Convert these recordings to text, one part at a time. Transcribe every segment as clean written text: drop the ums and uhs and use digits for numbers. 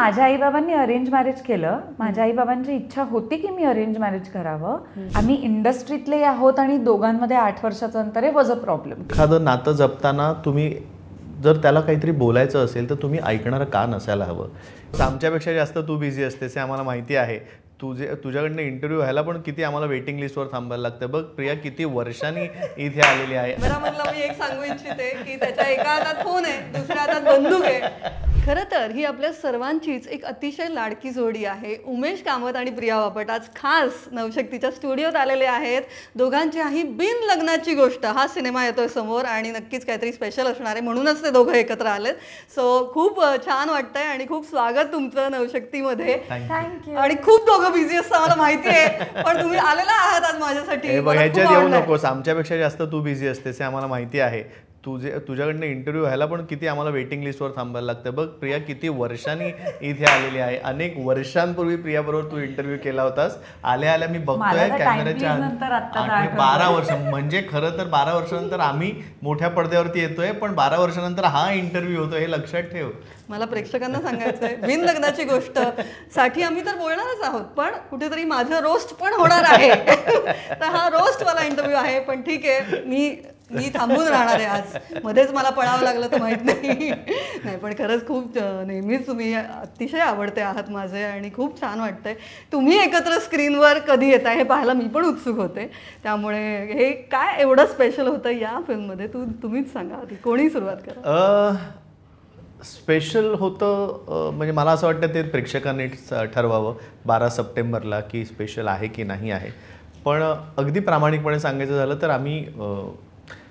माझ्या आईबाबांनी arrange marriage केलं. माझ्या आईबाबांची इच्छा होती की मी अरेंज मॅरेज करावं. आम्ही इंडस्ट्रीतले आहोत आणि दोघांमध्ये 8 वर्षाचं अंतर आहे, वॉज अ प्रॉब्लेम. एखादं नातं जपताना तुम्ही जर त्याला काहीतरी बोलायचं असेल तर तुम्ही ऐकणारं का नसायला हवं. आमच्यापेक्षा जास्त तू बिझी असतेस हे आम्हाला माहिती आहे. तुझ्याकडनं इंटरव्ह्यू व्हायला पण किती आम्हाला वेटिंग लिस्टवर थांबायला लागतं. बघ प्रिया किती वर्षांनी इथे आलेली आहे. बरं, म्हटलं मी एक सांगू इच्छिते की त्याच्या एका हातात फोन आहे, दुसऱ्या हातात बंदूक आहे. खरं तर ही आपल्या सर्वांचीच एक अतिशय लाडकी जोडी आहे. उमेश कामत आणि प्रिया बापट आज खास नवशक्तीच्या स्टुडिओत आलेले आहेत. दोघांची ही बिन लग्नाची गोष्ट हा सिनेमा येतोय समोर आणि नक्कीच काहीतरी स्पेशल असणार आहे, म्हणूनच ते दोघं एकत्र आलेत. सो खूप छान वाटतंय आणि खूप स्वागत तुमचं नवशक्तीमध्ये. थँक्यू. आणि खूप दोघं बिझी असतं मला माहिती आहे, पण तुम्ही आलेला आहात आज माझ्यासाठी. ह्याच्यात येऊ नकोस, आमच्यापेक्षा जास्त तू बिझी असतेस हे आम्हाला माहिती आहे. तुझ्याकडनं इंटरव्ह्यू व्हायला पण किती आम्हाला वेटिंग लिस्टवर थांबायला लागतं. बघ प्रिया किती वर्षांनी इथे आलेली आहे. अनेक वर्षांपूर्वी प्रिया बरोबर तू इंटरव्ह्यू केला होतास. आल्या आल्या मी बघतोय कॅमेऱ्याच्या 12 वर्ष, म्हणजे खरं तर 12 वर्षानंतर आम्ही मोठ्या पडद्यावरती येतोय, पण 12 वर्षानंतर हा इंटरव्ह्यू होतो हे लक्षात ठेव. मला प्रेक्षकांना सांगायचंय बिन लग्नाची गोष्ट साठी आम्ही तर बोलणारच आहोत, पण कुठेतरी माझं रोस्ट पण होणार आहे. तर हा रोस्ट वाला इंटरव्ह्यू आहे, पण ठीक आहे, मी थांबून राहणार आहे आज. मध्येच मला पळावं लागलं तर माहित नाही. पण खरंच खूप नेहमीच तुम्ही अतिशय आवडते आहात माझे आणि खूप छान वाटतंय. तुम्ही एकत्र स्क्रीनवर कधी येताय हे पाहायला मी पण उत्सुक होते. त्यामुळे हे काय एवढं स्पेशल होतं या फिल्ममध्ये तुम्हीच सांगा आधी, कोणी सुरुवात करा. स्पेशल होतं म्हणजे मला असं वाटतं ते प्रेक्षकांनी ठरवावं 12 सप्टेंबरला की स्पेशल आहे की नाही आहे. पण अगदी प्रामाणिकपणे सांगायचं झालं तर आम्ही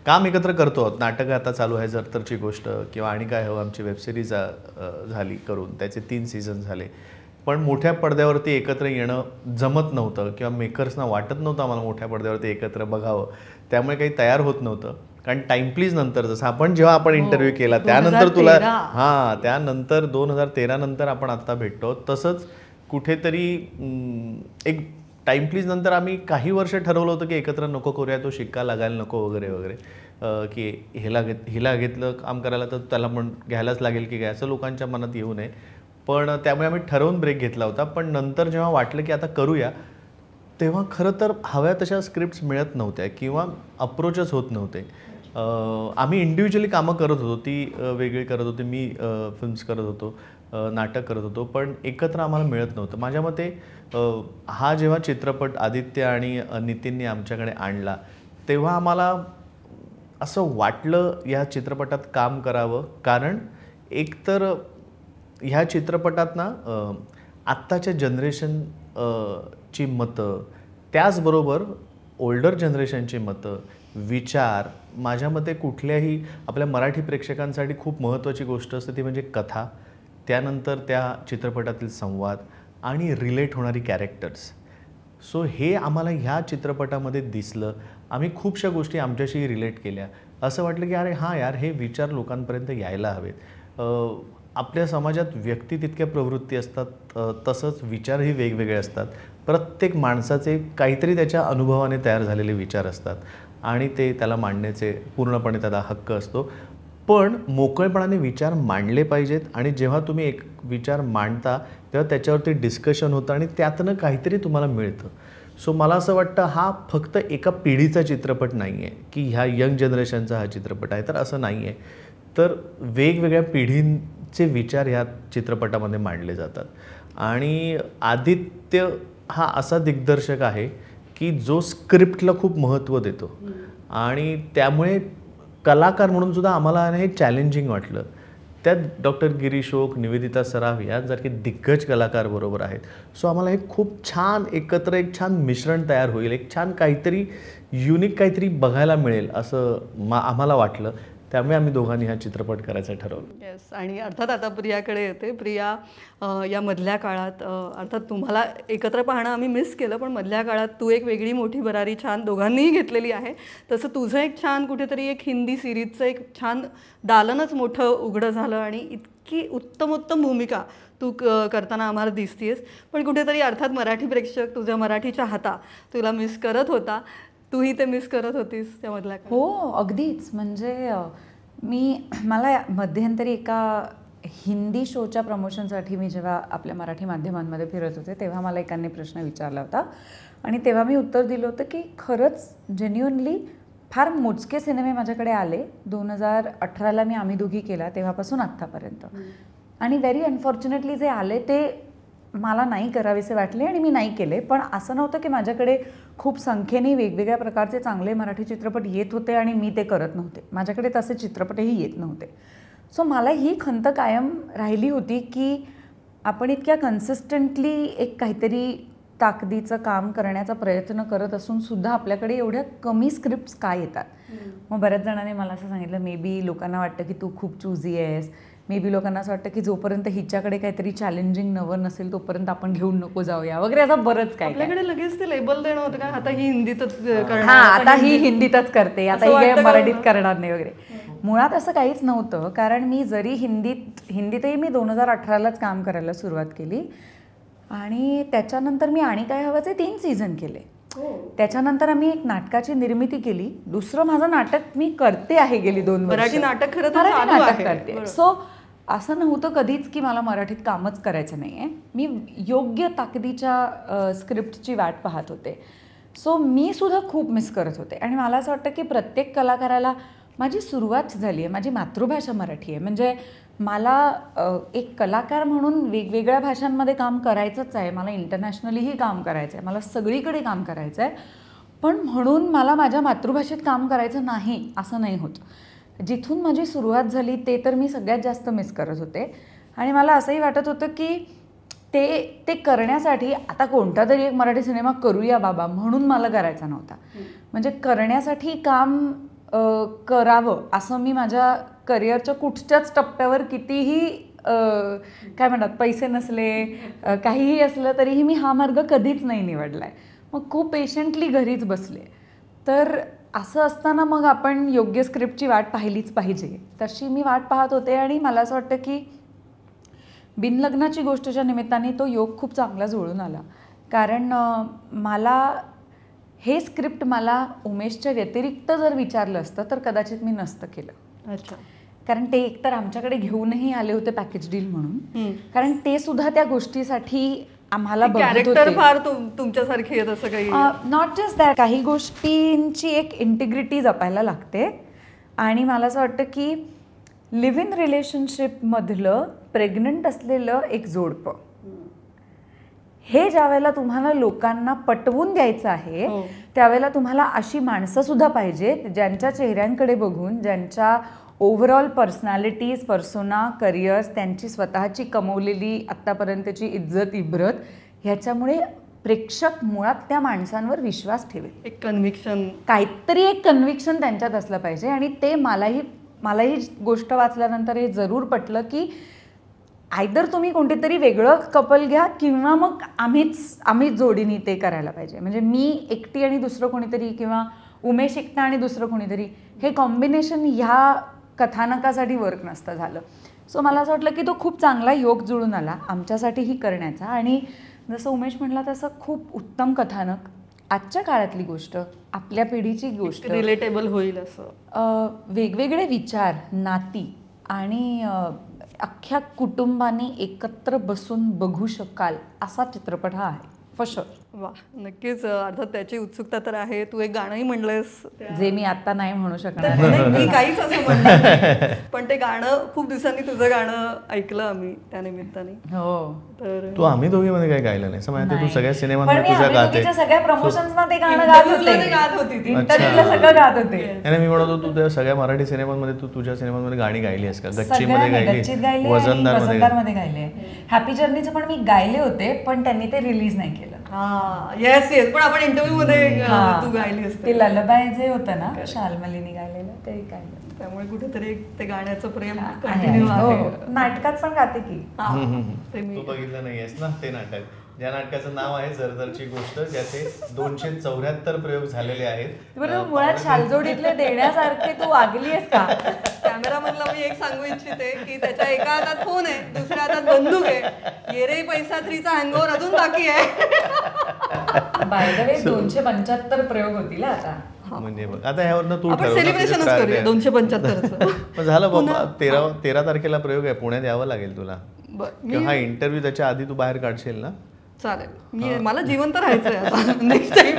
काम एकत्र करतो आहोत. नाटकं आता चालू आहे, जरतरची गोष्ट किंवा आणि काय हवं आमची वेबसिरीज झाली करून, त्याचे 3 सीझन झाले. पण मोठ्या पडद्यावरती एकत्र येणं जमत नव्हतं किंवा मेकर्सना वाटत नव्हतं आम्हाला मोठ्या पडद्यावरती एकत्र बघावं. त्यामुळे काही तयार होत नव्हतं. कारण टाइम प्लीज नंतर जसं जेव्हा आपण इंटरव्ह्यू केला त्यानंतर तुला त्यानंतर 2013 नंतर आपण आत्ता भेटतो, तसंच कुठेतरी एक टाइम प्लीज नंतर आम्ही काही वर्ष ठरवलं होतं की एकत्र नको करूया, तो शिक्का लागायला नको वगैरे वगैरे, की हिला घेतलं काम करायला तर त्याला पण घ्यायलाच लागेल की काय, असं लोकांच्या मनात येऊ नये. पण त्यामुळे आम्ही ठरवून ब्रेक घेतला होता. पण नंतर जेव्हा वाटलं की आता करूया, तेव्हा खरं तर हव्या तशा स्क्रिप्ट्स मिळत नव्हत्या किंवा अप्रोचच होत नव्हते. आम्ही इंडिव्हिज्युअली कामं करत होतो, ती वेगळी करत होती, मी फिल्म्स करत होतो, नाटक करत होतो, पण एकत्र आम्हाला मिळत नव्हतं. माझ्या मते हा जेव्हा चित्रपट आदित्य आणि नितीनने आमच्याकडे आणला तेव्हा आम्हाला असं वाटलं ह्या चित्रपटात काम करावं. कारण एकतर ह्या चित्रपटात ना आत्ताच्या जनरेशन ची मतं, त्याचबरोबर ओल्डर जनरेशनची मतं, विचार, माझ्या मते कुठल्याही आपल्या मराठी प्रेक्षकांसाठी खूप महत्त्वाची गोष्ट असते ती म्हणजे कथा, त्यानंतर त्या चित्रपटातील संवाद आणि रिलेट होणारी कॅरेक्टर्स. सो हे आम्हाला ह्या चित्रपटामध्ये दिसलं. आम्ही खूपशा गोष्टी आमच्याशी रिलेट केल्या. असं वाटलं की अरे हां यार, हे विचार लोकांपर्यंत यायला हवेत. आपल्या समाजात व्यक्ती तितक्या प्रवृत्ती असतात, तसंच विचारही वेगवेगळे असतात. प्रत्येक माणसाचे काहीतरी त्याच्या अनुभवाने तयार झालेले विचार असतात आणि ते त्याला मांडण्याचे पूर्णपणे त्याला हक्क असतो. पण मोकळेपणाने विचार मांडले पाहिजेत आणि जेव्हा तुम्ही एक विचार मांडता तेव्हा त्याच्यावरती डिस्कशन होतं आणि त्यातनं काहीतरी तुम्हाला मिळतं. सो मला असं वाटतं हा फक्त एका पिढीचा चित्रपट नाही आहे की ह्या यंग जनरेशनचा हा चित्रपट आहे, तर असं नाही आहे. तर वेगवेगळ्या पिढींचे विचार ह्या चित्रपटामध्ये मांडले जातात. आणि आदित्य हा असा दिग्दर्शक आहे की जो स्क्रिप्टला खूप महत्त्व देतो आणि त्यामुळे कलाकार म्हणून सुद्धा आम्हाला हे चॅलेंजिंग वाटलं. त्यात डॉक्टर गिरीश ओक, निवेदिता सराफ यांसारखे दिग्गज कलाकार बरोबर आहेत. सो आम्हाला हे खूप छान एकत्र एक छान मिश्रण तयार होईल, एक छान काहीतरी युनिक काहीतरी बघायला मिळेल असं आम्हाला वाटलं. त्यामुळे आम्ही दोघांनी हा चित्रपट करायचा ठरवलं. येस. आणि अर्थात आता प्रियाकडे येते. प्रिया, या मधल्या काळात अर्थात तुम्हाला एकत्र पाहणं आम्ही मिस केलं, पण मधल्या काळात तू एक वेगळी मोठी भरारी छान दोघांनीही घेतलेली आहे. तसं तुझं एक छान कुठेतरी एक हिंदी सिरीजचं एक छान दालनच मोठं उघडं झालं आणि इतकी उत्तम भूमिका तू करताना आम्हाला दिसतीयस. पण कुठेतरी अर्थात मराठी प्रेक्षक तुझ्या मराठीच्या हाता तुला मिस करत होता. तूही ते मिस करत होतीस त्यामधल्या? हो, अगदीच. म्हणजे मला मध्यंतरी एका हिंदी शोच्या प्रमोशनसाठी मी जेव्हा आपल्या मराठी माध्यमांमध्ये फिरत होते तेव्हा मला एकाने प्रश्न विचारला होता आणि तेव्हा मी उत्तर दिलं होतं की खरंच जेन्युअनली फार मोजके सिनेमे माझ्याकडे आले. 2018ला मी आम्ही दोघी केला तेव्हापासून आत्तापर्यंत, आणि व्हेरी अनफॉर्च्युनेटली जे आले ते मला नाही करावेसे वाटले आणि मी नाही केले. पण असं नव्हतं की माझ्याकडे खूप संख्येने वेगवेगळ्या प्रकारचे चांगले मराठी चित्रपट येत होते आणि मी ते करत नव्हते. माझ्याकडे तसे चित्रपटही येत नव्हते. सो मला ही खंत कायम राहिली होती की आपण इतक्या कन्सिस्टंटली एक काहीतरी ताकदीचं काम करण्याचा प्रयत्न करत असून सुद्धा आपल्याकडे एवढ्या कमी स्क्रिप्ट्स का येतात. मग बऱ्याच जणांनी मला असं सांगितलं, मे बी लोकांना वाटतं की तू खूप चूझी आहेस, मे बी लोकांना असं वाटतं की जोपर्यंत हिच्याकडे काहीतरी चॅलेंजिंग नवं नसेल तोपर्यंत आपण घेऊन नको जाऊया वगैरे, असं बरंच काय. आपल्याकडे लगेच ते लेबल देणं होतं का आता ही हिंदीतच करणार, हा आता ही हिंदीतच करते, आता ही काही मराठीत करणार नाही वगैरे. मुळात असं काहीच नव्हतं. कारण मी जरी हिंदीतही मी 2018लाच काम करायला सुरुवात केली आणि त्याच्यानंतर मी आणि काय हवंचे 3 सीझन केले. त्याच्यानंतर आम्ही एक नाटकाची निर्मिती केली. दुसरं माझं नाटक मी करते आहे गेली 2 वर्ष. मराठी नाटक खरं तर मराठी चालू नाटक आहे. करते. सो असं नव्हतं कधीच की मला मराठीत कामच करायचं नाही आहे. मी योग्य ताकदीच्या स्क्रिप्टची वाट पाहत होते. सो मी सुद्धा खूप मिस करत होते आणि मला असं वाटतं की प्रत्येक कलाकाराला माझी सुरुवात झाली आहे, माझी मातृभाषा मराठी आहे, म्हणजे मला एक कलाकार म्हणून वेगवेगळ्या भाषांमध्ये काम करायचंच आहे, मला इंटरनॅशनलीही काम करायचं आहे, मला सगळीकडे काम करायचं आहे. पण म्हणून मला माझ्या मातृभाषेत काम करायचं नाही असं नाही होत. जिथून माझी सुरुवात झाली ते तर मी सगळ्यात जास्त मिस करत होते आणि मला असंही वाटत होतं की ते करण्यासाठी आता कोणता तरी एक मराठी सिनेमा करूया बाबा म्हणून मला करायचा नव्हता. म्हणजे करण्यासाठी काम करावं असं मी माझ्या करिअरच्या कुठच्याच टप्प्यावर कितीही काय म्हणतात पैसे नसले काहीही असलं तरीही मी हा मार्ग कधीच नाही निवडला आहे. मग खूप पेशंटली घरीच बसले. तर असं असताना मग आपण योग्य स्क्रिप्टची वाट पाहिलीच पाहिजे. तशी मी वाट पाहत होते आणि मला असं वाटतं की बिनलग्नाची गोष्टच्या निमित्ताने तो योग खूप चांगला जुळून आला. कारण मला हे स्क्रिप्ट मला उमेशच्या व्यतिरिक्त जर विचारलं असतं तर कदाचित मी नसतं केलं. अच्छा. कारण ते एकतर आमच्याकडे घेऊनही आले होते पॅकेज डील म्हणून, कारण ते सुद्धा त्या गोष्टीसाठी आम्हाला कॅरेक्टर फार तुमच्यासारखी आहेत असं काही नॉट जस्ट दॅट, काही गोष्टींची एक इंटिग्रिटी जपायला लागते. आणि मला असं वाटतं की लिव्ह इन रिलेशनशिपमधलं प्रेग्नंट असलेलं एक जोडपं हे ज्यावेळेला तुम्हाला लोकांना पटवून द्यायचं आहे त्यावेळेला तुम्हाला अशी माणसं सुद्धा पाहिजेत ज्यांच्या चेहऱ्यांकडे बघून, ज्यांच्या ओव्हरऑल पर्सनॅलिटीज, पर्सोना, करिअर्स, त्यांची स्वतःची कमवलेली आत्तापर्यंतची इज्जत इब्रत ह्याच्यामुळे प्रेक्षक मुळात त्या माणसांवर विश्वास ठेवेल. एक कन्व्हिक्शन, काहीतरी एक कन्व्हिक्शन त्यांच्यात असलं पाहिजे. आणि ते मलाही गोष्ट वाचल्यानंतर हे जरूर पटलं की आयदर तुम्ही कोणतेतरी वेगळं कपल घ्या किंवा मग आम्हीच जोडीने ते करायला पाहिजे. म्हणजे मी एकटी आणि दुसरं कोणीतरी किंवा उमेश एकटा आणि दुसरं कोणीतरी हे कॉम्बिनेशन ह्या कथानकासाठी वर्क नसतं झालं. सो मला असं वाटलं की तो खूप चांगला योग जुळून आला आमच्यासाठीही करण्याचा. आणि जसं उमेश म्हटला तसं खूप उत्तम कथानक, आजच्या काळातली गोष्ट, आपल्या पिढीची गोष्ट, रिलेटेबल होईल असं, वेगवेगळे विचार, नाती आणि अख्ख्या कुटुंबाने एकत्र बसून बघू शकाल असा चित्रपट हा आहे फॉर शुअर. वा, नक्कीच. अर्थात त्याची उत्सुकता तर आहे. तू एक गाणंही म्हणलंस जे मी आता नाही म्हणू शकणार. मी काहीच असं म्हणणार, पण ते गाणं खूप दिवसांनी तुझं गाणं ऐकलं आम्ही त्या निमित्ताने. हो. तर तू आम्ही दोघी मध्ये काय गायलं नाही माहिती, तू सगळ्या सिनेमांमध्ये पण मी तुझ्या गाते, सगळ्या प्रमोशन्सना ते गाणं गात होते, इंटरव्ह्यूला सगळं गात होते. आणि मी म्हणतो तू त्या सगळ्या मराठी सिनेमांमध्ये तू तुझ्या सिनेमांमध्ये गाणी गायली आहेस का? गच्चीमध्ये गच्चीत गायली, गायले, वजनदारमध्ये गायले, हॅपी जर्नीचं पण मी गायले होते पण त्यांनी ते रिलीज नाही केलं. येस येस, पण आपण इंटरव्ह्यू मध्ये तू गायली असते. ते ललबाई जे होतं ना शालमलीने गायलेलं ते गायलं. त्यामुळे कुठेतरी ते गाण्याचं प्रेम कंटिन्यू आहे. नाटकात पण गाते की. तू बघितलं नाहीयेस ना ते नाटक, ज्या नाटकाचं नाव आहे जरदरची गोष्ट, ज्याचे 274 प्रयोग झालेले आहेत. बरोबर, मुळात शालजोडीतले देण्यासारखे तू वागली आहेस का? कॅमेरामनला मी एक सांगू इच्छिते की त्याच्या एका हातात फोन आहे, दुसऱ्या हातात बंदूक आहे. ये रे पैसा 3चा हँगओव्हर अजून बाकी आहे. बाय द वे 275 प्रयोग होतील आता. म्हणजे बघ आता ह्यावरनं तू आपण ठरव ना, सेलिब्रेशनच तुझे करूया target. 275चं. मग झालं बाबा 13 तारखेला प्रयोग आहे, पुण्यात यावं लागेल तुला. बरं, किंवा हा इंटरव्ह्यू त्याच्या आधी तू बाहेर काढशील ना. चालेल. मला जिवंत राहायचंय आता नेक्स्ट टाइम.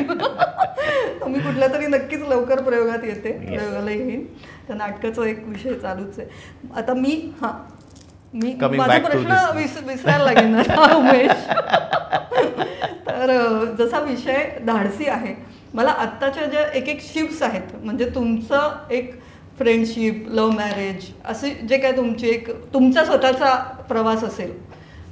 मी कुठल्या तरी नक्कीच लवकर प्रयोगात येते, प्रयोगाला येईन. त्या नाटकाचा एक विषय चालूच आहे आता. मी माझा प्रश्न विसरायला लागेल ना उमेश. तर जसा विषय धाडसी आहे, मला आत्ताच्या ज्या एक शिप्स आहेत, म्हणजे तुमचं एक फ्रेंडशिप, लव्ह मॅरेज, असे जे काय तुमचा स्वतःचा प्रवास असेल,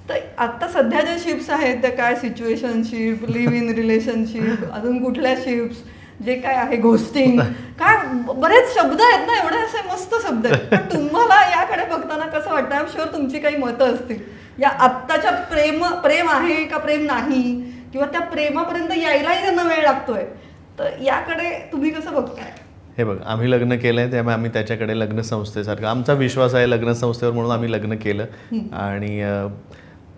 तर आत्ता सध्या ज्या शिप्स आहेत त्या काय सिच्युएशनशिप, लिव्ह इन रिलेशनशिप, अजून कुठल्या शिप्स, जे काय आहे घोस्टिंग, काय बरेच शब्द आहेत ना, एवढे असे मस्त शब्द आहेत. पण तुम्हाला याकडे बघताना कसं वाटतं? आय एम शुअर तुमची काही मतं असतील या आत्ताच्या प्रेम आहे का प्रेम नाही, किंवा त्या प्रेमापर्यंत यायलाही त्यांना वेळ लागतोय, तर याकडे तुम्ही कसं बघताय? हे बघ, आम्ही लग्न केलंय त्यामुळे आम्ही त्याच्याकडे लग्न संस्थेसारखं आमचा विश्वास आहे लग्न संस्थेवर, म्हणून आम्ही लग्न केलं. आणि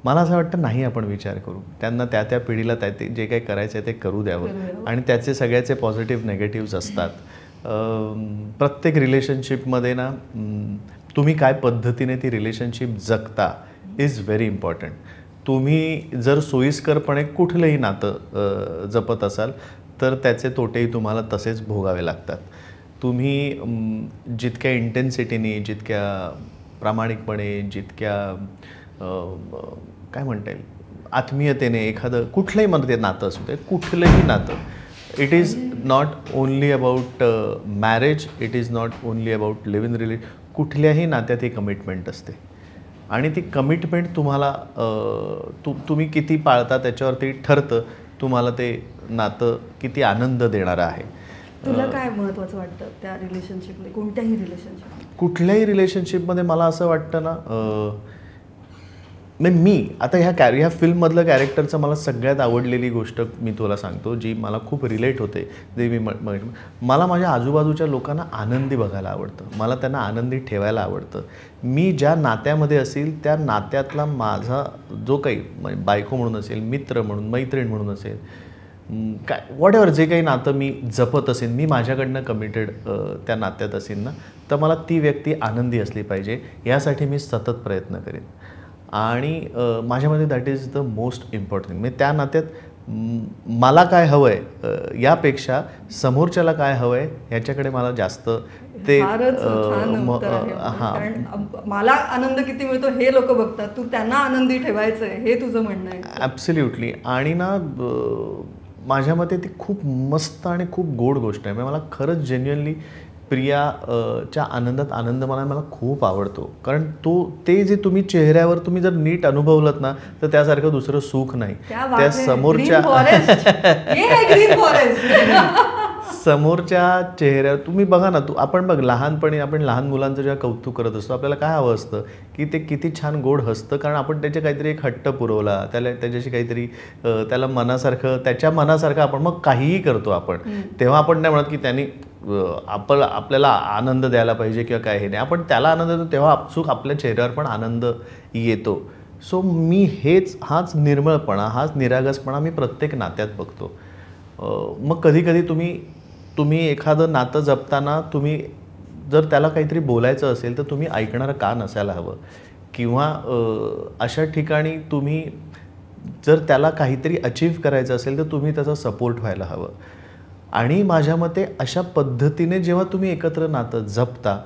मला असं वाटतं नाही आपण विचार करू, त्यांना त्या पिढीला जे काही करायचं आहे ते करू द्यावं. आणि त्याचे सगळ्याचे पॉझिटिव्ह नेगेटिव्ज असतात. प्रत्येक रिलेशनशिपमध्ये ना तुम्ही काय पद्धतीने ती रिलेशनशिप जगता इज व्हेरी इम्पॉर्टंट. तुम्ही जर सोयीस्करपणे कुठलंही नातं जपत असाल तर त्याचे तोटेही तुम्हाला तसेच भोगावे लागतात. तुम्ही जितक्या इंटेन्सिटीने, जितक्या प्रामाणिकपणे, जितक्या काय म्हणता येईल आत्मीयतेने एखादं कुठलंही मध्ये नातं असू दे, कुठलंही नातं, it is not only about marriage, it is not only about live in relation. कुठल्याही नात्यात ही कमिटमेंट असते आणि ती कमिटमेंट तुम्हाला तुम्ही किती पाळता त्याच्यावरती ठरतं तुम्हाला ते नातं किती आनंद देणारं आहे. तुला काय महत्त्वाचं वाटतं त्या रिलेशनशिपमध्ये, कोणत्याही रिलेशनशिप? कुठल्याही रिलेशनशिपमध्ये मला असं वाटतं ना, मी आता ह्या फिल्ममधलं कॅरेक्टरचं मला सगळ्यात आवडलेली गोष्ट मी तुला सांगतो, जी मला खूप रिलेट होते. जे मला माझ्या आजूबाजूच्या लोकांना आनंदी बघायला आवडतं, मला त्यांना आनंदी ठेवायला आवडतं. मी ज्या नात्यामध्ये असेल त्या नात्यातला माझा जो काही म्हणजे बायको म्हणून असेल, मित्र म्हणून, मैत्रीण म्हणून असेल, काय व्हॉटएव्हर जे काही नातं मी जपत असेल, मी माझ्याकडनं कमिटेड त्या नात्यात असेल ना, तर मला ती व्यक्ती आनंदी असली पाहिजे यासाठी मी सतत प्रयत्न करेन. आणि माझ्यामध्ये that is the most important. म्हणजे त्या नात्यात मला काय हवं आहे यापेक्षा समोरच्याला काय हवं आहे ह्याच्याकडे मला जास्त ते मला आनंद किती मिळतो हे लोक बघतात, तू त्यांना आनंदी ठेवायचं आहे हे तुझं म्हणणं आहे. ॲब्सोल्युटली. आणि ना माझ्या मते ती खूप मस्त आणि खूप गोड गोष्ट आहे. म्हणजे मला खरंच जेन्युअनली प्रियाच्या आनंदात आनंद मला खूप आवडतो. कारण ते जे तुम्ही चेहऱ्यावर तुम्ही जर नीट अनुभवलत ना तर त्यासारखं दुसरं सुख नाही. त्या समोरच्या चेहऱ्यावर तुम्ही बघा ना, आपण बघ लहानपणी आपण लहान मुलांचं जेव्हा कौतुक करत असतो आपल्याला काय हवं असतं की ते किती छान गोड हसतं, कारण आपण त्याचे काहीतरी एक हट्ट पुरवला, त्याच्याशी काहीतरी त्याला त्याच्या मनासारखं आपण मग काहीही करतो आपण. तेव्हा आपण नाही म्हणत की त्यांनी आपल्याला आनंद द्यायला पाहिजे किंवा काय, हे नाही. आपण त्याला आनंद देतो तेव्हा आपसूक आपल्या चेहऱ्यावर पण आनंद येतो. सो मी हाच निर्मळपणा, हाच निरागसपणा मी प्रत्येक नात्यात बघतो. मग कधी कधी तुम्ही एखादं नातं जपताना तुम्ही जर त्याला काहीतरी बोलायचं असेल तर तुम्ही ऐकणारं का नसायला हवं, किंवा अशा ठिकाणी तुम्ही जर त्याला काहीतरी अचीव्ह करायचं असेल तर तुम्ही त्याचा सपोर्ट व्हायला हवं. आणि माझ्या मते अशा पद्धतीने जेव्हा तुम्ही एकत्र नातं जपता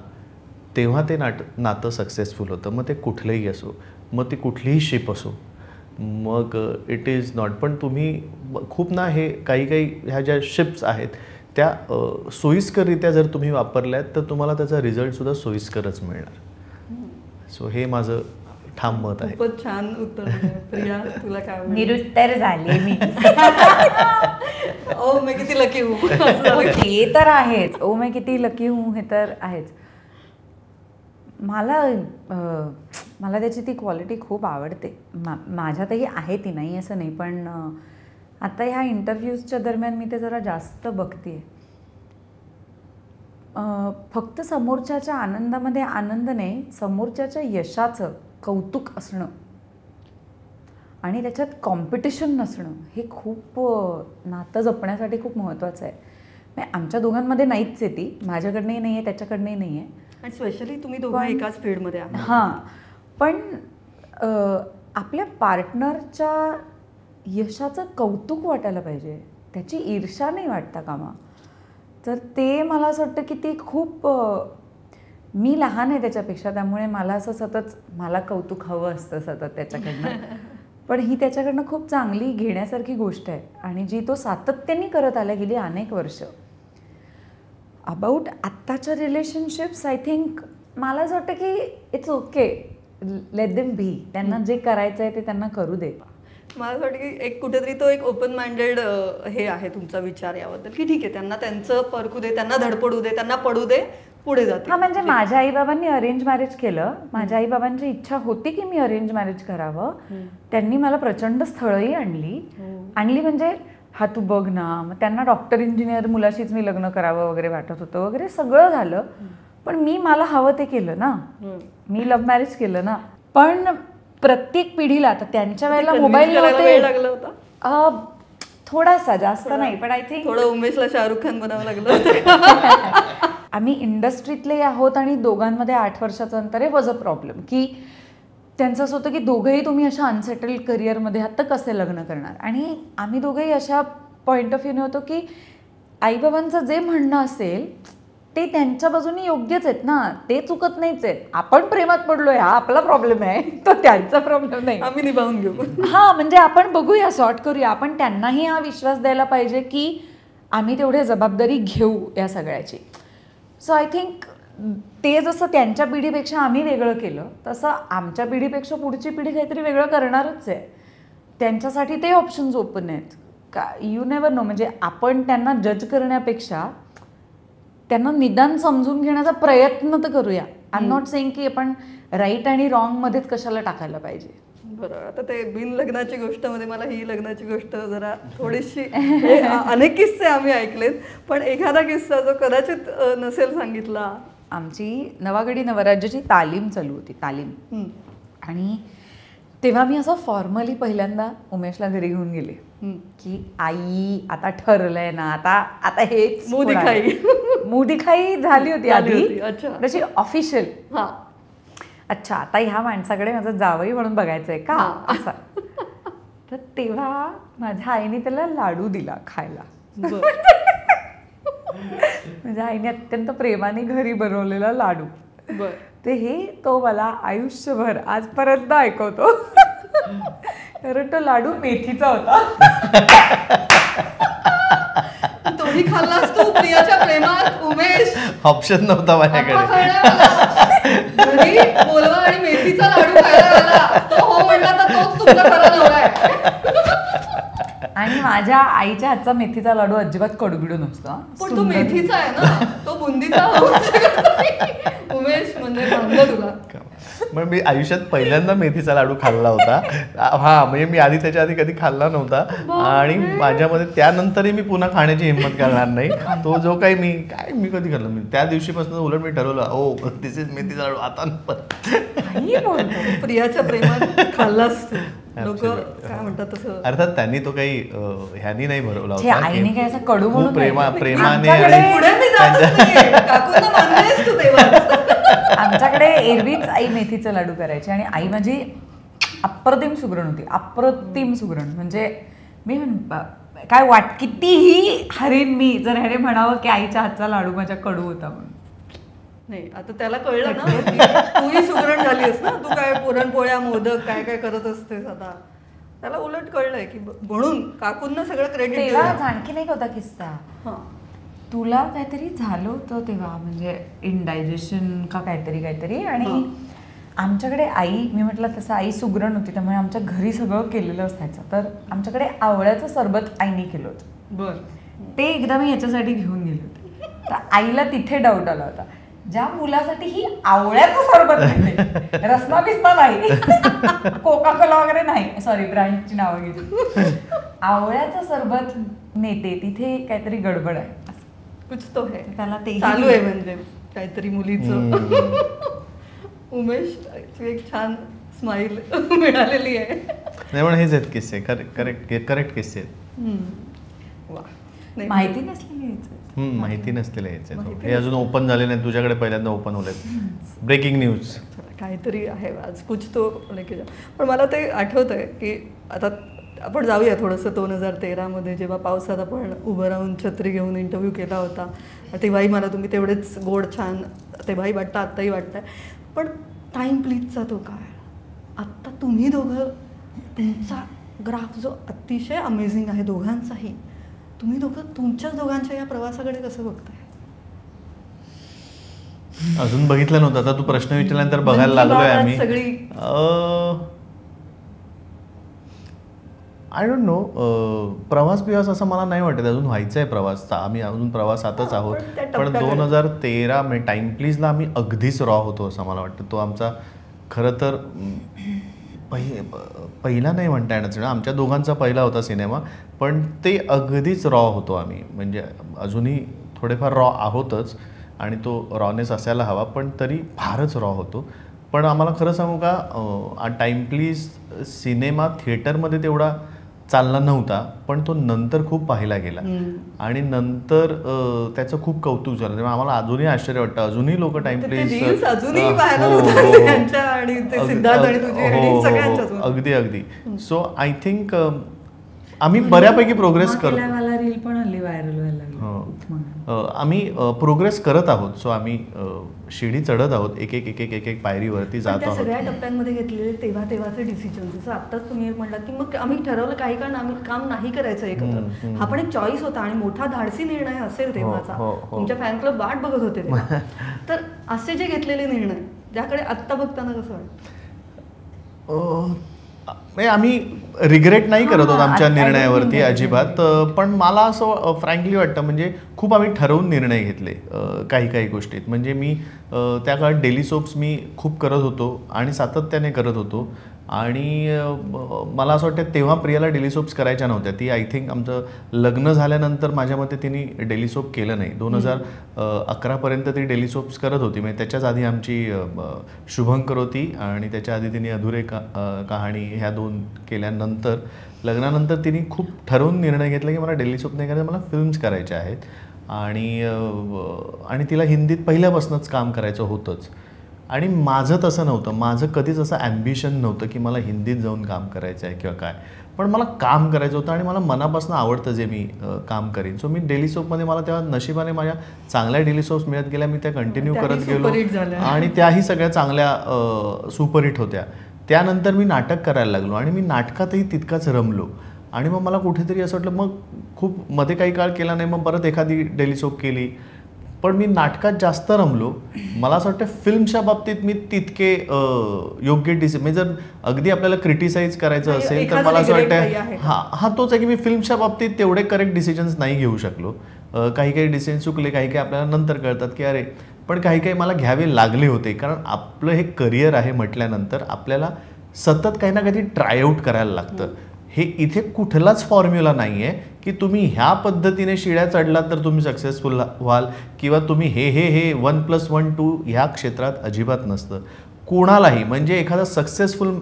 तेव्हा ते नातं सक्सेसफुल होतं. मग ते कुठलंही असो, मग ती कुठलीही शिप असो, मग इट इज नॉट. पण तुम्ही खूप ना हे काही ह्या ज्या शिप्स आहेत त्या सोयीस्कररित्या जर तुम्ही वापरल्यात तर तुम्हाला त्याचा रिझल्टसुद्धा सोयीस्करच मिळणार. सो हे माझं ठाम मत आहे. खूपच छान उत्तर. प्रिया तुला काय? निरुत्तर झाले मी. ओ मैं किती लकी हूँ. हे तर आहेच. ओ मैं किती लकी हूँ हे तर आहेच. मला त्याची ती क्वालिटी खूप आवडते. माझ्यातही आहे ती, नाही असं नाही, पण आता ह्या इंटरव्ह्यूजच्या दरम्यान मी ते जरा जास्त बघते. फक्त समोरच्याच्या आनंदामध्ये आनंद नाही, समोरच्याच्या यशाचं कौतुक असणं आणि त्याच्यात कॉम्पिटिशन नसणं हे खूप नातं जपण्यासाठी खूप महत्त्वाचं आहे. आमच्या दोघांमध्ये नाहीच आहे ती, माझ्याकडनंही नाही आहे, त्याच्याकडनंही नाही आहे. आणि स्पेशली तुम्ही दोघं एकाच फील्डमध्ये आहात. हां, पण आपल्या पार्टनरच्या यशाचं कौतुक वाटायला पाहिजे, त्याची ईर्ष्या नाही वाटता कामा. तर ते मला असं वाटतं की ती खूप, मी लहान आहे त्याच्यापेक्षा, त्यामुळे मला असं सतत मला कौतुक हवं असतं सतत त्याच्याकडनं. पण ही त्याच्याकडनं खूप चांगली घेण्यासारखी गोष्ट आहे आणि जी तो सातत्याने करत आला गेली अनेक वर्ष. अबाउट आत्ताच्या रिलेशनशिप्स, आय थिंक मला असं वाटतं की it's okay, let them be. त्यांना जे करायचं आहे ते त्यांना करू दे. मला असं वाटतं की एक कुठेतरी तो एक ओपन माइंडेड हे आहे तुमचा विचार याबद्दल, की ठीक आहे त्यांना त्यांचं परकू दे, त्यांना धडपडू दे, त्यांना पडू दे, पुढे जाते. हा, म्हणजे माझ्या आईबाबांनी अरेंज मॅरेज केलं. माझ्या आईबाबांची इच्छा होती की मी अरेंज मॅरेज करावं. त्यांनी मला प्रचंड स्थळंही आणली म्हणजे हा तू बघ ना, मग त्यांना डॉक्टर इंजिनियर मुलाशीच मी लग्न करावं वगैरे वाटत होतं वगैरे सगळं झालं. पण मी मला हवं ते केलं ना, मी लव्ह मॅरेज केलं ना. पण प्रत्येक पिढीला, आता त्यांच्या वेळेला मोबाईल नव्हते, थोडासा जास्त नाही, पण आय थिंक थोडं उमेशला शाहरुख खान बनावं लागलं. आम्ही इंडस्ट्रीतले आहोत आणि दोघांमध्ये 8 वर्षाचं अंतर आहे. वॉज अ प्रॉब्लेम की त्यांचं असं होतं की दोघंही तुम्ही अशा अनसेटल्ड करिअरमध्ये आहात तर कसे लग्न करणार. आणि आम्ही दोघंही अशा पॉईंट ऑफ व्ह्यूने होतो की आईबाबांचं जे म्हणणं असेल ते त्यांच्या बाजूने योग्यच आहेत ना, ते चुकत नाहीच आहेत. आपण प्रेमात पडलोय हा आपला प्रॉब्लेम आहे, तो त्यांचा प्रॉब्लेम नाही, आम्ही निभावून घेऊ. हां, म्हणजे आपण बघूया, सॉर्ट करूया. आपण त्यांनाही हा विश्वास द्यायला पाहिजे की आम्ही तेवढे जबाबदारी घेऊ या सगळ्याची. सो आय थिंक ते जसं त्यांच्या पिढीपेक्षा आम्ही वेगळं केलं तसं आमच्या पिढीपेक्षा पुढची पिढी काहीतरी वेगळं करणारच आहे. त्यांच्यासाठी ते ऑप्शन्स ओपन आहेत का, यू नेवर नो. म्हणजे आपण त्यांना जज करण्यापेक्षा त्यांना निदान समजून घेण्याचा प्रयत्न तर करूया. आय एम नॉट सेइंग की आपण राईट आणि रॉंगमध्येच कशाला टाकायला पाहिजे. बरोबर. आता ते बिन लग्नाची गोष्ट मध्ये मला ही लग्नाची गोष्ट जरा थोडीशी अनेक किस्से आम्ही ऐकलेत, पण एखादा किस्सा जो कदाचित नसेल सांगितला. आमची नवागडी नवराज्याची तालीम चालू होती, तालीम. आणि तेव्हा मी असं फॉर्मली पहिल्यांदा उमेशला घरी घेऊन गेले की आई आता ठरलंय ना, आता हेच मुदिखाई झाली होती आधी, तशी ऑफिशियल. अच्छा, आता ह्या माणसाकडे माझं जावई म्हणून बघायचंय का असं. तर तेव्हा माझ्या आईने त्याला लाडू दिला खायला. माझ्या आईने अत्यंत प्रेमाने घरी बनवलेला लाडू. ते हे तो मला आयुष्यभर आजपर्यंत ऐकवतो. कारण तो लाडू मेथीचा होता. तोही खाल्लास तू प्रियाच्या प्रेमात उमेश. ऑप्शन नव्हता माझ्याकडे. घरी बोलवा आणि मेथीचा लाडू खायला आला, तो हो म्हणला तर तोच तुमचा खरा नवरा आहे. आणि माझ्या आईच्या हातचा मेथीचा लाडू अजिबात कडूबिडू नसतो. पण तो मेथीचा आहे ना, तो बुंदीचा. उमेश म्हणजे बांधलं तुला. मग मी आयुष्यात पहिल्यांदा मेथीचा लाडू खाल्ला होता. हा, म्हणजे मी आधी त्याच्या आधी कधी खाल्ला नव्हता आणि माझ्यामध्ये त्यानंतरही मी पुन्हा खाण्याची हिंमत करणार नाही. तो जो काही मी कधी खाल्ला, मी त्या दिवशीपासून उलट मी ठरवलं, ओ दिस इज मेथीचा लाडू आता. प्रियाच्या प्रेमात खाल्लास तू. लोक काय म्हणतात तसं. अर्थात त्यांनी तो काही ह्यांनी नाही भरवला होता. आईने काय असं कडू म्हणून प्रेमाने. आमच्याकडे एरवीच आई मेथीचा लाडू करायची आणि आई माझी अप्रतिम सुगरण होती, अप्रतिम सुगरण. म्हणजे मी काय कितीही हरीन मी जर ह्याने म्हणावं की आईच्या हातचा लाडू माझ्या कडू होता म्हणून. नाही, आता त्याला कळलं ना, तूही सुगरण झालीस ना, तू काय पुरणपोळ्या मोदक काय काय करत असतेस. आता त्याला उलट कळलंय की म्हणून काकूंना सगळं क्रेडिट. तेव्हा आणखी नाही होता किस्सा. तुला काहीतरी झालं होतं तेव्हा, म्हणजे इंडायजेशन का काहीतरी. आणि आमच्याकडे आई, मी म्हटलं तसं आई सुगरण होती त्यामुळे आमच्या घरी सगळं केलेलं असायचं. तर आमच्याकडे आवळ्याचं सरबत आईने केलं होतं. बरं. ते एकदा मी याच्यासाठी घेऊन गेले होते. तर आईला तिथे डाऊट आला होता, ज्या मुलासाठी ही आवळ्याचं सरबत नाही, रसना बिस्ता नाही, कोका कोला वगैरे नाही, सॉरी ब्रँडची नावं घेतली, आवळ्याचं सरबत नेते, तिथे काहीतरी गडबड आहे. कुछ तो है, त्याला ते चालू आहे म्हणजे काहीतरी मुलीचं. उमेश एक छान स्माईल मिळालेली आहे. नाही पण हेच आहेत किस्से, करेक्ट किस्से आहेत. वा. माहिती नसलेली यायचं. माहिती नसलेलं यायचं. हे अजून ओपन झाले नाही, तुझ्याकडे पहिल्यांदा ओपन होले. ब्रेकिंग न्यूज काहीतरी आहे आज कुछ तो लेके जा. पण मला ते आठवत आहे की आता आपण जाऊया थोडंसं 2013मध्ये जेव्हा पावसात आपण उभं राहून छत्री घेऊन इंटरव्ह्यू केला होता, तेव्हाही मला तुम्ही तेवढेच गोड छान तेव्हाही वाटतं, आत्ताही वाटतंय. पण टाईम प्लीजचा तो काळ, आत्ता तुम्ही दोघं, तुमचा ग्राफ जो अतिशय अमेझिंग आहे दोघांचाही, तुम्ही दोघं तुमच्याच दोघांच्या या प्रवासाकडे कसं बघताय? अजून बघितलं नव्हतं, आता तू प्रश्न विचारल्यानंतर बघायला लागलोय आम्ही. सगळी आय डोंट नो, प्रवास बिवास असं मला नाही वाटत, अजून व्हायचा आहे प्रवास, आम्ही अजून प्रवासातच आहोत. पण 2013 म्हणजे टाईम प्लीजला आम्ही अगदीच रॉ होतो असं मला वाटतं. तो आमचा खरं तर पहिला नाही म्हणता येणार, आमच्या दोघांचा पहिला होता सिनेमा, पण ते अगदीच रॉ होतो आम्ही. म्हणजे अजूनही थोडेफार रॉ आहोतच आणि तो रॉनेस असायला हवा, पण तरी फारच रॉ होतो. पण आम्हाला खरं सांगू का, टाईम प्लीज सिनेमा थिएटरमध्ये तेवढा चालला नव्हता, पण तो नंतर खूप पाहिला गेला आणि नंतर त्याचं खूप कौतुक झालं. तेव्हा आम्हाला अजूनही आश्चर्य वाटतं, अजूनही लोक टाइम प्लीज अगदी अगदी. सो आय थिंक आम्ही बऱ्यापैकी प्रोग्रेस करतो. रील पण हल्ली व्हायरल व्हायला लागली. आम्ही प्रोग्रेस करत आहोत. सो आम्ही शिडी चढत आहोत, एक एक एक एक एक एक पायरीवरती जात आहोत. सगळ्या टप्प्यांमध्ये घेतलेले तेव्हाचे डिसिजन, जसं आत्ताच तुम्ही म्हटलात की मग आम्ही ठरवलं काही काळ आम्ही काम नाही करायचं एकत्र, हा पण एक चॉईस होता आणि मोठा धाडसी निर्णय असेल तेव्हाचा. तुमच्या फॅन क्लब वाट बघत होते तेव्हा. तर असे जे घेतलेले निर्णय ज्याकडे आत्ता बघताना कसं वाटतं? आम्ही रिग्रेट नाही करत आहोत आमच्या निर्णयावरती अजिबात. पण मला असं फ्रँकली वाटतं, म्हणजे खूप आम्ही ठरवून निर्णय घेतले काही काही गोष्टीत. म्हणजे मी त्या काळात डेली सोप्स मी खूप करत होतो आणि सातत्याने करत होतो. आणि मला असं वाटतं तेव्हा प्रियाला डेली सोप्स करायच्या नव्हत्या. ती आय थिंक आमचं लग्न झाल्यानंतर माझ्या मते तिने डेली सोप केलं नाही. 2011पर्यंत ती डेली सोप्स करत होती. म्हणजे त्याच्याच आधी आमची शुभंकर होती आणि त्याच्या आधी तिने अधुरे कहाणी ह्या 2 केल्यानंतर लग्नानंतर तिने खूप ठरवून निर्णय घेतला की मला डेली सोप नाही करायचं, मला फिल्म्स करायच्या आहेत. आणि तिला हिंदीत पहिल्यापासूनच काम करायचं होतंच. आणि माझं तसं नव्हतं, माझं कधीच असं ॲम्बिशन नव्हतं की मला हिंदीत जाऊन काम करायचं आहे किंवा काय. पण मला काम करायचं होतं आणि मला मनापासून आवडतं जे मी काम करीन. सो मी डेली सोपमध्ये मला तेव्हा नशिबाने माझ्या चांगल्या डेली सोप्स मिळत गेल्या, मी त्या कंटिन्यू करत गेलो आणि त्याही सगळ्या चांगल्या सुपरहिट होत्या. त्यानंतर मी नाटक करायला लागलो आणि मी नाटकातही तितकाच रमलो. आणि मग मला कुठेतरी असं वाटलं, मग खूप मध्ये काही काळ केला नाही, मग परत एखादी डेली सोप केली. पण मी नाटकात जास्त रमलो. मला असं वाटतं फिल्मच्या बाबतीत मी तितके योग्य म्हणजे जर अगदी आपल्याला क्रिटिसाइज करायचं असेल तर मला असं वाटतं हा तोच आहे की मी फिल्मच्या बाबतीत तेवढे करेक्ट डिसिजन्स नाही घेऊ शकलो. काही काही डिसिजन चुकले, काही काही आपल्याला नंतर कळतात की अरे, पण काही काही मला घ्यावे लागले होते. कारण आपलं हे करिअर आहे म्हटल्यानंतर आपल्याला सतत काही ना काही ट्रायआउट करायला लागतं. हे इथे कुठलाच फॉर्म्युला नाही आहे की तुम्ही ह्या पद्धतीने शिड्या चढलात तर तुम्ही सक्सेसफुल व्हाल किंवा तुम्ही हे 1+1=2 ह्या क्षेत्रात अजिबात नसतं कोणालाही. म्हणजे एखादा सक्सेसफुल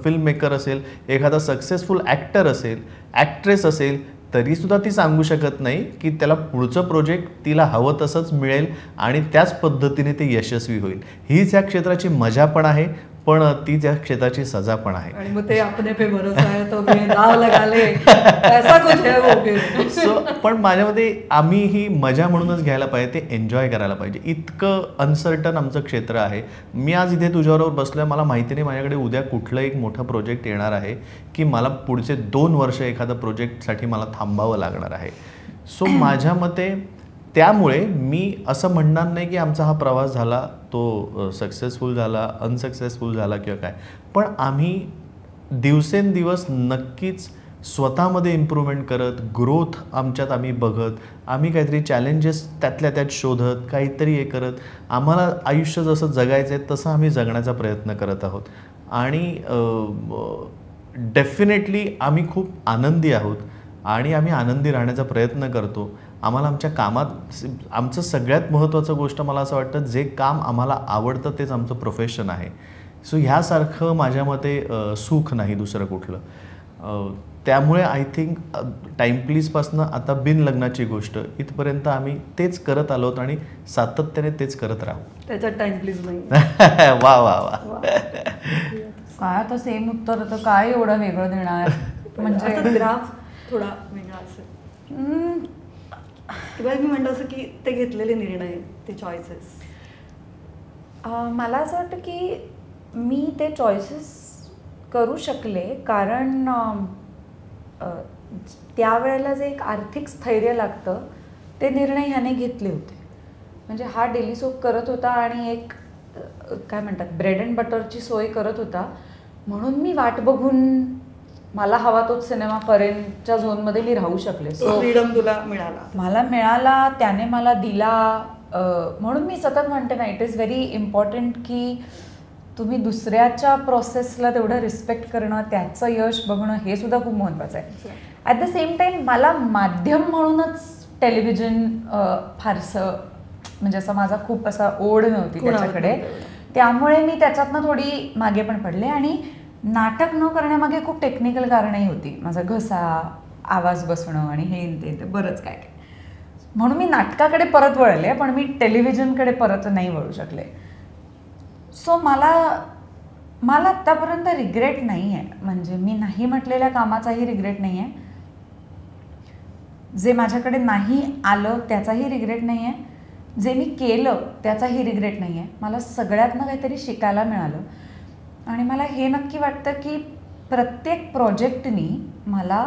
फिल्म मेकर असेल, एखादा सक्सेसफुल ॲक्टर असेल, ॲक्ट्रेस असेल, तरीसुद्धा ती सांगू शकत नाही की त्याला पुढचं प्रोजेक्ट तिला हवं तसंच मिळेल आणि त्याच पद्धतीने ते यशस्वी होईल. हीच या क्षेत्राची मजा पण आहे, पण ती त्या क्षेत्राची सजा पण आहे. आणि मग ते अपने पे भरोसा है तो भी दाव लगा ले ऐसा कुछ है वो फिर. सो पण माझ्यामध्ये आम्ही ही मजा म्हणूनच घ्यायला पाहिजे, ते एन्जॉय करायला पाहिजे. इतकं अनसर्टन आमचं क्षेत्र आहे. मी आज इथे तुझ्याबरोबर बसलोय, मला माहिती नाही माझ्याकडे उद्या कुठलं एक मोठं प्रोजेक्ट येणार आहे की मला पुढचे 2 वर्ष एखाद्या प्रोजेक्टसाठी मला थांबावं लागणार आहे. सो माझ्या मते त्यामुळे मी असं म्हणणार नाही की आमचा हा प्रवास झाला तो सक्सेसफुल झाला, अनसक्सेसफुल झाला किंवा काय. पण आम्ही दिवसेंदिवस नक्कीच स्वतःमध्ये इम्प्रूव्हमेंट करत, ग्रोथ आमच्यात आम्ही बघत, आम्ही काहीतरी चॅलेंजेस त्यातल्या त्यात शोधत, काहीतरी हे करत, आम्हाला आयुष्य जसं जगायचं आहे तसं आम्ही जगण्याचा प्रयत्न करत आहोत. आणि डेफिनेटली आम्ही खूप आनंदी आहोत आणि आम्ही आनंदी राहण्याचा प्रयत्न करतो. आम्हाला आमच्या कामात आमचं सगळ्यात महत्त्वाचं गोष्ट मला असं वाटतं, जे काम आम्हाला आवडतं तेच आमचं प्रोफेशन आहे. सो ह्यासारखं माझ्या मते सुख नाही दुसरं कुठलं. त्यामुळे आय थिंक टाईम प्लीजपासनं आता बिन लग्नाची गोष्ट इथपर्यंत आम्ही तेच करत आलोत आणि सातत्याने तेच करत राहू. त्याच्यात टाइम प्लीज नाही. वा वा वा. काय आता सेम उत्तर तर काय एवढं वेगळं देणार म्हणजे ग्राफ थोडा वेगळा असेल किंवा मी म्हणतो असं की ते घेतलेले निर्णय, ते चॉईसेस. मला असं वाटतं की मी ते चॉईसेस करू शकले कारण त्यावेळेला जे एक आर्थिक स्थैर्य लागतं ते निर्णय ह्याने घेतले होते. म्हणजे हा डेली सोप करत होता आणि एक काय म्हणतात ब्रेड अँड बटरची सोय करत होता, म्हणून मी वाट बघून मला हवा तोच सिनेमा करेनच्या झोनमध्ये मी राहू शकले. सो फ्रीडम तुला मिळाला. मला मिळाला, त्याने मला दिला. म्हणून मी सतत म्हणते ना, इट इज व्हेरी इम्पॉर्टंट की तुम्ही दुसऱ्याच्या प्रोसेसला तेवढं रिस्पेक्ट करणं, त्याचं यश बघणं हे सुद्धा खूप महत्त्वाचं आहे. ॲट द सेम टाईम मला माध्यम म्हणूनच टेलिव्हिजन फारसं म्हणजे असं माझा खूप असा ओढ नव्हती त्याच्याकडे, त्यामुळे मी त्याच्यातनं थोडी मागे पण पडले. आणि नाटक न करण्यामागे खूप टेक्निकल कारणंही होती. माझा घसा, आवाज बसणं आणि हे ते बरंच काय काय, म्हणून मी नाटकाकडे परत वळले, पण मी टेलिव्हिजनकडे परत नाही वळू शकले. सो मला आत्तापर्यंत रिग्रेट नाही आहे. म्हणजे मी नाही म्हटलेल्या कामाचाही रिग्रेट नाही आहे, जे माझ्याकडे नाही आलं त्याचाही रिग्रेट नाही आहे, जे मी केलं त्याचाही रिग्रेट नाही आहे. मला सगळ्यातनं काहीतरी शिकायला मिळालं आणि मला हे नक्की वाटतं की प्रत्येक प्रोजेक्टनी मला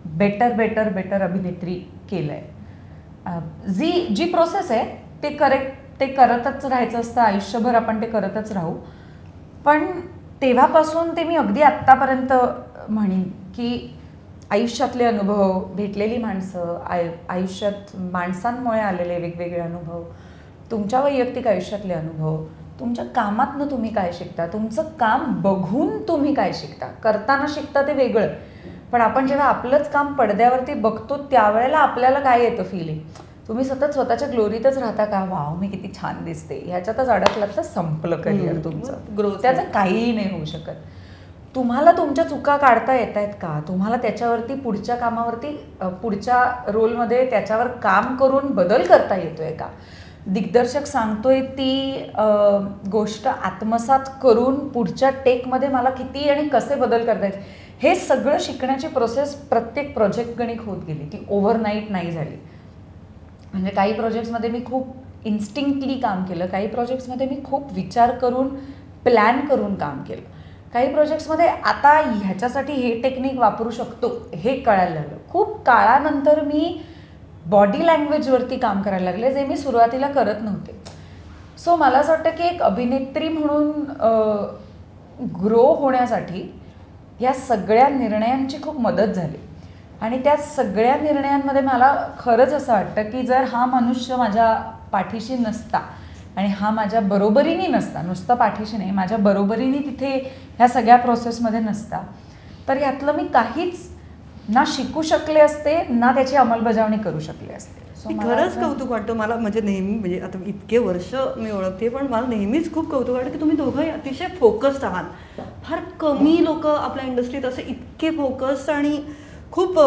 बेटर अभिनेत्री केलं आहे. जी प्रोसेस आहे ते करतच राहायचं असतं आयुष्यभर, आपण ते करतच राहू. पण तेव्हापासून ते मी अगदी आत्तापर्यंत म्हणेन की आयुष्यातले अनुभव, भेटलेली माणसं, आयुष्यात माणसांमुळे आलेले वेगवेगळे अनुभव, तुमच्या वैयक्तिक आयुष्यातले अनुभव, तुमच्या कामातनं तुम्ही काय शिकता, तुमचं काम बघून तुम्ही काय शिकता. करताना शिकता ते वेगळं, पण आपण जेव्हा आपलंच काम पडद्यावरती बघतो त्यावेळेला आपल्याला काय येतं फिलिंग. तुम्ही सतत स्वतःच्या ग्लोरीतच राहता का, वाव मी किती छान दिसते, ह्याच्यातच अडकलात तर संपलं करिअर तुमचं. त्याचं काहीही नाही होऊ शकत. तुम्हाला तुमच्या चुका काढता येत आहेत का, तुम्हाला त्याच्यावरती पुढच्या कामावरती पुढच्या रोलमध्ये त्याच्यावर काम करून बदल करता येतोय का, दिग्दर्शक सांगतोय ती गोष्ट आत्मसात करून पुढच्या टेकमध्ये मला किती आणि कसे बदल करता येत, हे सगळं शिकण्याची प्रोसेस प्रत्येक प्रोजेक्ट गणिक होत गेली. ती ओव्हरनाईट नाही झाली. म्हणजे काही प्रोजेक्ट्समध्ये मी खूप इन्स्टिंक्टली काम केलं, काही प्रोजेक्ट्समध्ये मी खूप विचार करून प्लॅन करून काम केलं, काही प्रोजेक्ट्समध्ये आता ह्याच्यासाठी हे टेक्निक वापरू शकतो हे कळायला लागलं. खूप काळानंतर मी बॉडी लँग्वेजवरती काम करायला लागले, जे मी सुरुवातीला करत नव्हते. सो मला असं वाटतं की एक अभिनेत्री म्हणून ग्रो होण्यासाठी या सगळ्या निर्णयांची खूप मदत झाली. आणि त्या सगळ्या निर्णयांमध्ये मला खरंच असं वाटतं की जर हा मनुष्य माझ्या पाठीशी नसता आणि हा माझ्या बरोबरीने नसता, नुसतं पाठीशी नाही माझ्या बरोबरीने तिथे ह्या सगळ्या प्रोसेसमध्ये नसता, तर ह्यातलं मी काहीच ना शिकू शकले असते ना त्याची अंमलबजावणी करू शकले असते. खरंच कौतुक वाटतं मला. म्हणजे नेहमी म्हणजे आता इतके वर्ष मी ओळखते, पण मला नेहमीच खूप कौतुक वाटतं की तुम्ही दोघंही अतिशय फोकस्ड आहात. फार कमी लोक आपल्या इंडस्ट्रीत असे इतके फोकस्ड आणि खूप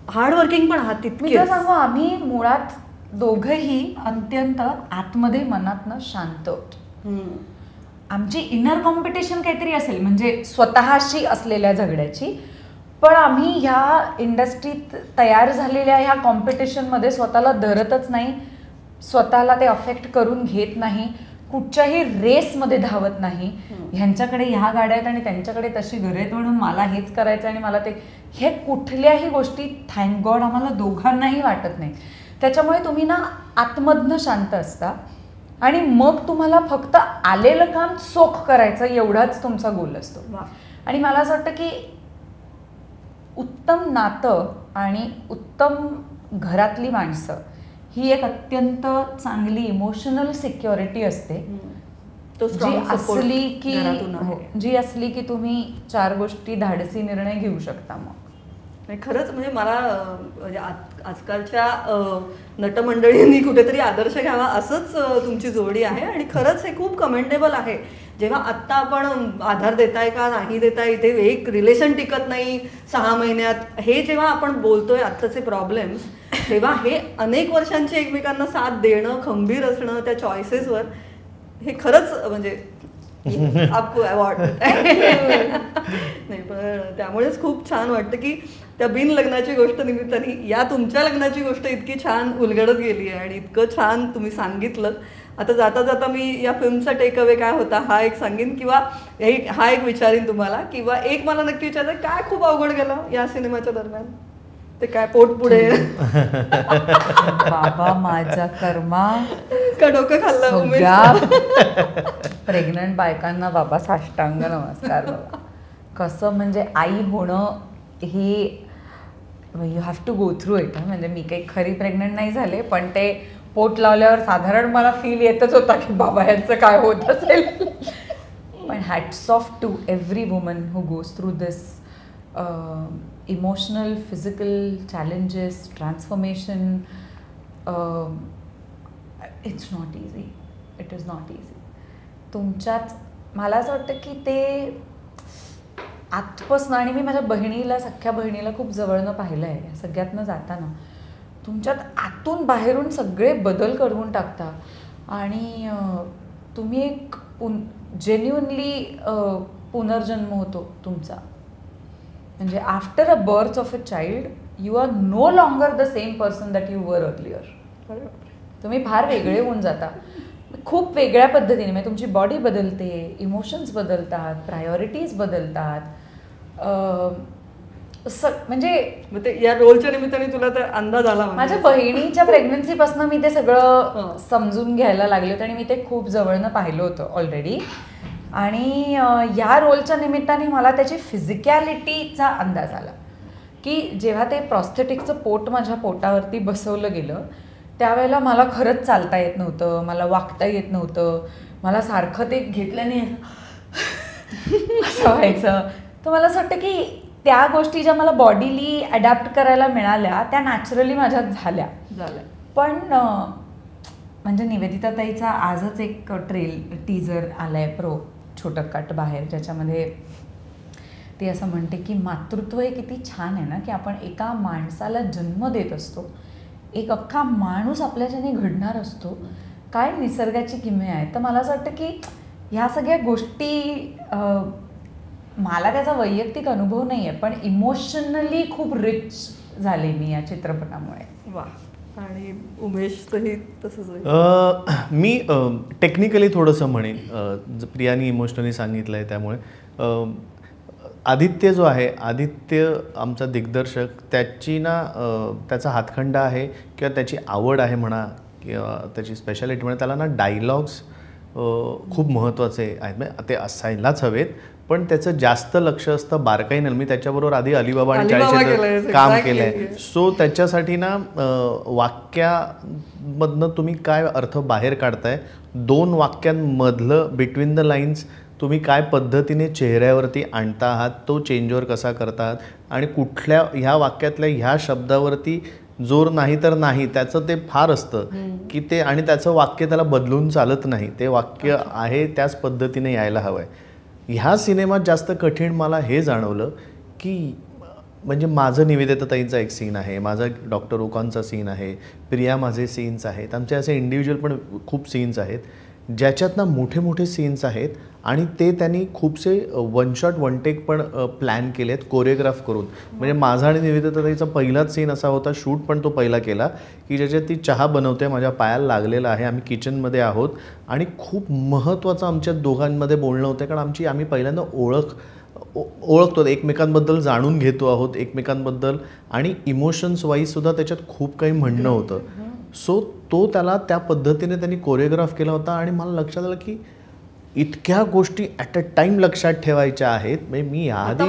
हार्डवर्किंग पण आहात. मी तर सांगू, आम्ही मुळात दोघंही अत्यंत आतमध्ये मनातनं शांत होतो. आमची इनर कॉम्पिटिशन काहीतरी असेल म्हणजे स्वतःशी असलेल्या झगड्याची, पण आम्ही ह्या इंडस्ट्रीत तयार झालेल्या ह्या कॉम्पिटिशनमध्ये स्वतःला धरतच नाही, स्वतःला ते अफेक्ट करून घेत नाही, कुठच्याही रेसमध्ये धावत नाही. ह्यांच्याकडे ह्या गाड्या आहेत आणि त्यांच्याकडे तशी घरं आहेत म्हणून मला हेच करायचं आणि मला ते, हे कुठल्याही गोष्टी थँक गॉड आम्हाला दोघांनाही वाटत नाही. त्याच्यामुळे तुम्ही ना आतमधनं शांत असता आणि मग तुम्हाला फक्त आलेलं काम चोख करायचं एवढाच तुमचा गोल असतो. आणि मला असं वाटतं की उत्तम नातं आणि उत्तम घरातली माणसं ही एक अत्यंत चांगली इमोशनल सिक्युरिटी असते, जी असली की तुम्ही 4 गोष्टी धाडसी निर्णय घेऊ शकता. मग आणि खरंच म्हणजे मला म्हणजे आजकालच्या नटमंडळींनी कुठेतरी आदर्श घ्यावा असंच तुमची जोडी आहे आणि खरंच हे खूप कमेंडेबल आहे. जेव्हा आत्ता आपण आधार देताय का नाही देताय, इथे एक रिलेशन टिकत नाही 6 महिन्यात, हे जेव्हा आपण बोलतोय आत्ताचे प्रॉब्लेम्स, तेव्हा हे अनेक वर्षांची एकमेकांना साथ देणं, खंबीर असणं त्या चॉईसेसवर, हे खरंच म्हणजे आपको अवॉर्ड नाही. पण त्यामुळेच खूप छान वाटतं की त्या बिन लग्नाची गोष्ट निमित्ताने या तुमच्या लग्नाची गोष्ट इतकी छान उलगडत गेली आहे आणि इतकं छान तुम्ही सांगितलं. आता जाता जाता मी या फिल्मचा टेक अवे काय होता हा एक सांगेन, किंवा हा एक विचारीन तुम्हाला, किंवा एक मला नक्की विचारायचं काय खूप अवघड गेलं या सिनेमाच्या दरम्यान, ते काय पोट पुढे बाबा माझ्या कर्मा का डोकं खाल्लं सगळ्या प्रेग्नंट बायकांना बाबा साष्टांग नमस्कार. बाबा कसं म्हणजे आई होणं हे you have to go through it. म्हणजे मी काही खरी प्रेग्नंट नाही झाले, पण ते पोट लावल्यावर साधारण मला फील येतच होता की बाबा यांचं काय होत असेल. पण hats off to every woman who goes through this emotional, physical challenges, transformation. It's not easy, it is not easy. तुमच्यात मला असं वाटतं की ते आतपासनं, आणि मी माझ्या बहिणीला, सख्ख्या बहिणीला खूप जवळनं पाहिलं आहे या सगळ्यातनं जाताना, तुमच्यात आतून बाहेरून सगळे बदल घडवून टाकता आणि तुम्ही एक जेन्युअनली पुनर्जन्म होतो तुमचा. म्हणजे after a birth of a child you are no longer the same person that you were earlier. तुम्ही फार वेगळे होऊन जाता खूप वेगळ्या पद्धतीने. म्हणजे तुमची बॉडी बदलते, इमोशन्स बदलतात, प्रायोरिटीज बदलतात. म्हणजे या रोलच्या निमित्ताने तुला तर अंदाज आला. माझ्या बहिणीच्या प्रेग्नन्सीपासून मी ते सगळं समजून घ्यायला लागले होते आणि मी ते खूप जवळनं पाहिलं होतं ऑलरेडी. आणि या रोलच्या निमित्ताने मला त्याची फिजिकॅलिटीचा अंदाज आला की जेव्हा ते प्रॉस्थेटिकचं पोट माझ्या पोटावरती बसवलं गेलं त्यावेळेला मला खरंच चालता येत नव्हतं, मला वागता येत नव्हतं, मला सारखं ते घेतल्याने असं व्हायचं. तर मला असं वाटतं की त्या गोष्टी ज्या मला बॉडीली अडॅप्ट करायला मिळाल्या त्या नॅचरली माझ्यात झाल्या. पण म्हणजे निवेदिता ताईचा आजच एक टीजर आलाय प्रो छोटं कट बाहेर, ज्याच्यामध्ये ती असं म्हणते की मातृत्व हे किती छान आहे ना, की आपण एका माणसाला जन्म देत असतो, एक अख्खा माणूस आपल्याच्याने घडणार असतो, काय निसर्गाची किमया आहे. तर मला असं वाटतं की ह्या सगळ्या गोष्टी, मला त्याचा वैयक्तिक अनुभव नाही आहे पण इमोशनली खूप रिच झाले मी या चित्रपटामुळे. वा. आणि उमेश तरी तसंच. मी टेक्निकली थोडंसं म्हणेन, प्रियानी इमोशनली सांगितलं आहे त्यामुळे. आदित्य जो आहे, आदित्य आमचा दिग्दर्शक, त्याचा हातखंडा आहे किंवा त्याची आवड आहे म्हणा किंवा त्याची स्पेशालिटी म्हणा, त्याला ना डायलॉग्स खूप महत्त्वाचे आहेत. म्हणजे ते असायलाच हवेत, पण त्याचं जास्त लक्ष असतं बारकाईनं. मी त्याच्याबरोबर आधी अलिबाबा आणि 40 काम केलं आहे. सो त्याच्यासाठी ना वाक्यामधनं तुम्ही काय अर्थ बाहेर काढताय, 2 वाक्यांमधलं बिटवीन द लाईन्स तुम्ही काय पद्धतीने चेहऱ्यावरती आणता आहात, तो चेंजवर कसा करता आहात, आणि कुठल्या ह्या वाक्यातल्या ह्या शब्दावरती जोर नाही तर नाही, त्याचं ते फार असतं की ते, आणि त्याचं वाक्य त्याला बदलून चालत नाही, ते वाक्य आहे त्याच पद्धतीने यायला हवं आहे. ह्या सिनेमात जास्त कठीण मला हे जाणवलं की म्हणजे माझं निवेदिताताईंचा एक सीन आहे, माझा डॉक्टर ओकॉनचा सीन आहे, प्रिया माझे सीन्स आहेत, आमचे असे इंडिव्हिज्युअल पण खूप सीन्स आहेत ज्याच्यात ना मोठे मोठे सीन्स आहेत आणि ते त्यांनी खूपसे वन शॉट वन टेक पण प्लॅन केले आहेत कोरिओग्राफ करून. म्हणजे माझा आणि निवेदिताताईचा पहिलाच सीन असा होता, शूट पण तो पहिला केला, की ज्याच्यात ती चहा बनवते, माझ्या पायाला लागलेला आहे, आम्ही किचनमध्ये आहोत आणि खूप महत्त्वाचं आमच्या दोघांमध्ये बोलणं होतं, कारण आम्ही पहिल्यांदा ओळखतो, एकमेकांबद्दल जाणून घेतो आहोत एकमेकांबद्दल, आणि इमोशन्स वाईजसुद्धा त्याच्यात खूप काही म्हणणं होतं. सो तो त्याला त्या पद्धतीने त्यांनी कोरिओग्राफ केला होता आणि मला लक्षात आलं की इतक्या गोष्टी ॲट अ टाइम लक्षात ठेवायच्या आहेत. म्हणजे मी आधी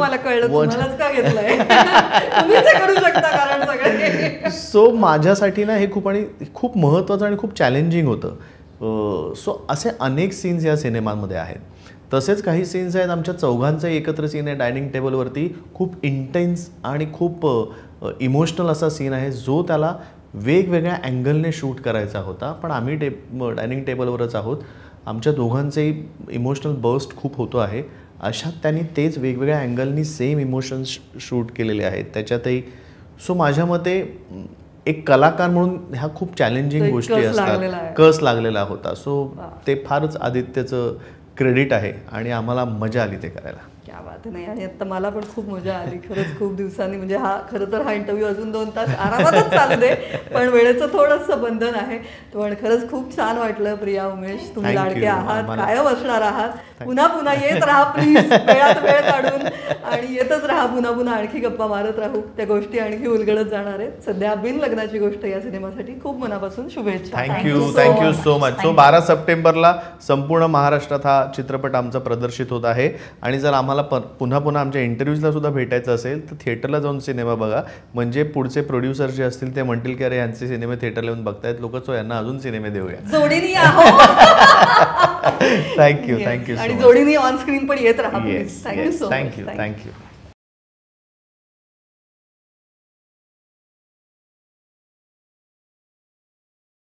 सो माझ्यासाठी ना हे खूप महत्त्वाचं आणि खूप चॅलेंजिंग होतं. सो असे अनेक सीन्स या सिनेमामध्ये आहेत. तसेच काही सीन्स आहेत आमच्या चौघांचे एकत्र सीन आहे डायनिंग टेबलवरती, खूप इंटेन्स आणि खूप इमोशनल असा सीन आहे जो त्याला वेगवेगळ्या अँगलने शूट करायचा होता. पण आम्ही डायनिंग टेबलवरच आहोत, आमच्या दोघांचेही इमोशनल बर्स्ट खूप होतो आहे. अशात त्यांनी तेच वेगवेगळ्या अँगलनी सेम इमोशन्स शूट केलेले आहेत त्याच्यातही. सो माझ्या मते एक कलाकार म्हणून ह्या खूप चॅलेंजिंग गोष्टी असतात, कस लागलेला होता. सो ते फारच आदित्यचं क्रेडिट आहे आणि आम्हाला मजा आली ते करायला. क्या बात नाही. आणि आता मला पण खूप मजा आली खरंच खूप दिवसांनी. म्हणजे खरं तर हा इंटरव्ह्यू अजून 2 तास आरामातच चालू दे, पण वेळेचं थोडंसं बंधन आहे. पण खरंच खूप छान वाटलं प्रिया उमेश, तुम्ही लाडके आहात, कायम असणार आहात. पुन्हा पुन्हा येत राहा प्लीज, वेळात वेळ काढून, आणि येतच राहा पुन्हा पुन्हा, आणखी गप्पा मारत राहू. त्या गोष्टी आणखी उलगडत जाणार आहेत. सध्या बिन लग्नाची गोष्ट या सिनेमासाठी खूप मनापासून शुभेच्छा. Thank you so much. सो 12 सप्टेंबरला संपूर्ण महाराष्ट्रात हा चित्रपट आमचा प्रदर्शित होत आहे. आणि जर आम्हाला पुन्हा पुन्हा आमच्या इंटरव्ह्यूजला सुद्धा भेटायचं असेल तर थिएटरला जाऊन सिनेमा बघा. म्हणजे पुढचे प्रोड्युसर जे असतील ते म्हणतील की अरे यांचे सिनेमे थिएटरला येऊन बघतायत लोक, सो यांना अजून सिनेमे देऊया. जोडीनी थँक्यू आणि जोडीनी ऑन स्क्रीन पण येत राहा. थँक्यू.